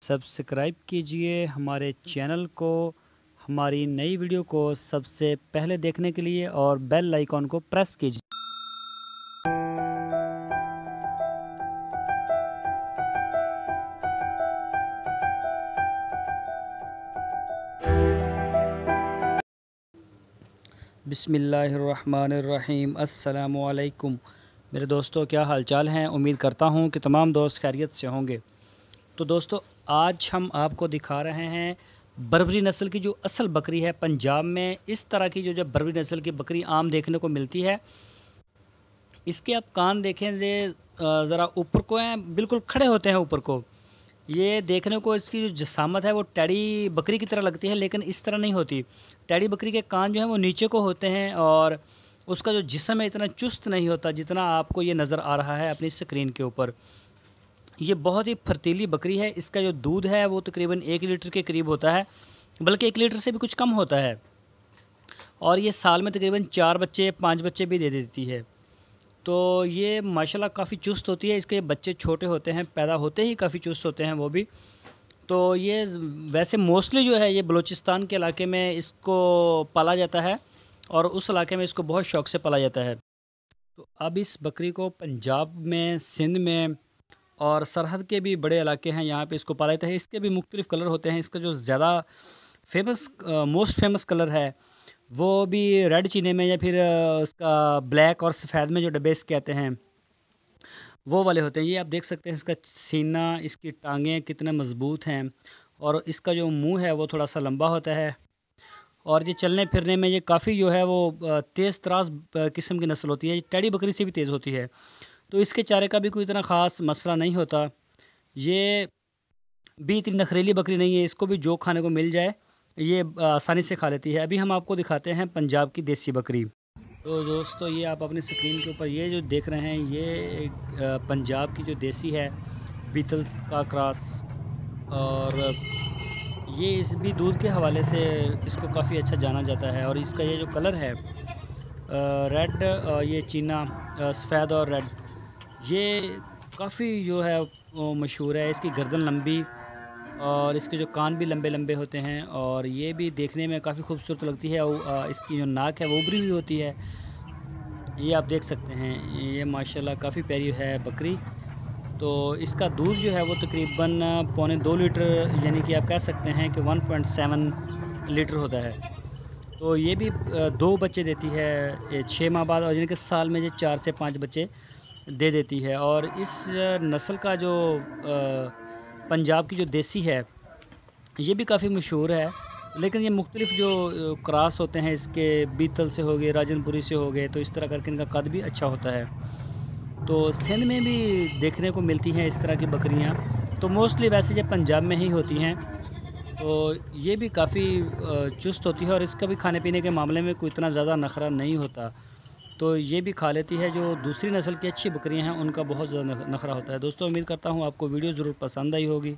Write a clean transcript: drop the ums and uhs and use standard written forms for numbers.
Subscribe कीजिए हमारे channel को, हमारी नई वीडियो को सबसे पहले देखने के लिए और बेल आइकॉन को प्रेस कीजिए। बिस्मिल्लाहिर्रहमानिर्रहीम। अस्सलामुअलैकुम मेरे दोस्तों, क्या हाल चाल हैं। उम्मीद करता हूँ कि तमाम दोस्त खैरियत से होंगे। तो दोस्तों, आज हम आपको दिखा रहे हैं बर्बरी नस्ल की जो असल बकरी है। पंजाब में इस तरह की जो बर्बरी नस्ल की बकरी आम देखने को मिलती है। इसके आप कान देखें ज़रा ऊपर को हैं, बिल्कुल खड़े होते हैं ऊपर को। ये देखने को इसकी जो जिसामत है वो टैडी बकरी की तरह लगती है, लेकिन इस तरह नहीं होती। टैडी बकरी के कान जो हैं वो नीचे को होते हैं और उसका जो जिस्म है इतना चुस्त नहीं होता जितना आपको ये नज़र आ रहा है अपनी स्क्रीन के ऊपर। ये बहुत ही फर्तीली बकरी है। इसका जो दूध है वो तकरीबन 1 लीटर के करीब होता है, बल्कि 1 लीटर से भी कुछ कम होता है। और ये साल में तकरीबन 4 बच्चे 5 बच्चे भी दे देती है। तो ये माशाल्लाह काफ़ी चुस्त होती है। इसके बच्चे छोटे होते हैं, पैदा होते ही काफ़ी चुस्त होते हैं वो भी। तो ये वैसे मोस्टली जो है ये बलूचिस्तान के इलाके में इसको पाला जाता है और उस इलाके में इसको बहुत शौक़ से पाला जाता है। तो अब इस बकरी को पंजाब में, सिंध में और सरहद के भी बड़े इलाके हैं, यहाँ पे इसको पाला जाता है। इसके भी मुख्तलिफ़ कलर होते हैं। इसका जो ज़्यादा मोस्ट फेमस कलर है वो भी रेड चीने में या फिर उसका ब्लैक और सफ़ेद में जो डब्बे इसके आते हैं वो वाले होते हैं। ये आप देख सकते हैं इसका सीना, इसकी टांगें कितने मज़बूत हैं और इसका जो मुंह है वो थोड़ा सा लंबा होता है। और ये चलने फिरने में ये काफ़ी जो है वो तेज़ तराज किस्म की नस्ल होती है। ये टैडी बकरी से भी तेज़ होती है। तो इसके चारे का भी कोई इतना ख़ास मसला नहीं होता। ये भी इतनी नखरीली बकरी नहीं है, इसको भी जो खाने को मिल जाए ये आसानी से खा लेती है। अभी हम आपको दिखाते हैं पंजाब की देसी बकरी। तो दोस्तों, ये आप अपनी स्क्रीन के ऊपर ये जो देख रहे हैं ये पंजाब की जो देसी है, बीटल्स का क्रॉस। और ये इस भी दूध के हवाले से इसको काफ़ी अच्छा जाना जाता है। और इसका ये जो कलर है रेड, ये चीना, सफ़ेद और रेड, ये काफ़ी जो है वो मशहूर है। इसकी गर्दन लंबी और इसके जो कान भी लंबे लंबे होते हैं और ये भी देखने में काफ़ी खूबसूरत लगती है। और इसकी जो नाक है वो उभरी हुई होती है। ये आप देख सकते हैं, ये माशाल्लाह काफ़ी प्यारी है बकरी। तो इसका दूध जो है वो तकरीबन 1.25 लीटर, यानी कि आप कह सकते हैं कि 1.7 लीटर होता है। तो ये भी 2 बच्चे देती है 6 माह बाद, और यानी कि साल में ये 4 से 5 बच्चे दे देती है। और इस नस्ल का जो पंजाब की जो देसी है ये भी काफ़ी मशहूर है। लेकिन ये मुख्तलिफ़ जो क्रॉस होते हैं इसके, बीतल से हो गए, राजनपुरी से हो गए, तो इस तरह करके इनका कद भी अच्छा होता है। तो सिंध में भी देखने को मिलती हैं इस तरह की बकरियां। तो मोस्टली वैसे ये पंजाब में ही होती हैं। तो ये भी काफ़ी चुस्त होती है और इसका भी खाने पीने के मामले में कोई इतना ज़्यादा नखरा नहीं होता। तो ये भी खा लेती है। जो दूसरी नस्ल की अच्छी बकरियां हैं उनका बहुत ज़्यादा नखरा होता है। दोस्तों, उम्मीद करता हूँ आपको वीडियो ज़रूर पसंद आई होगी।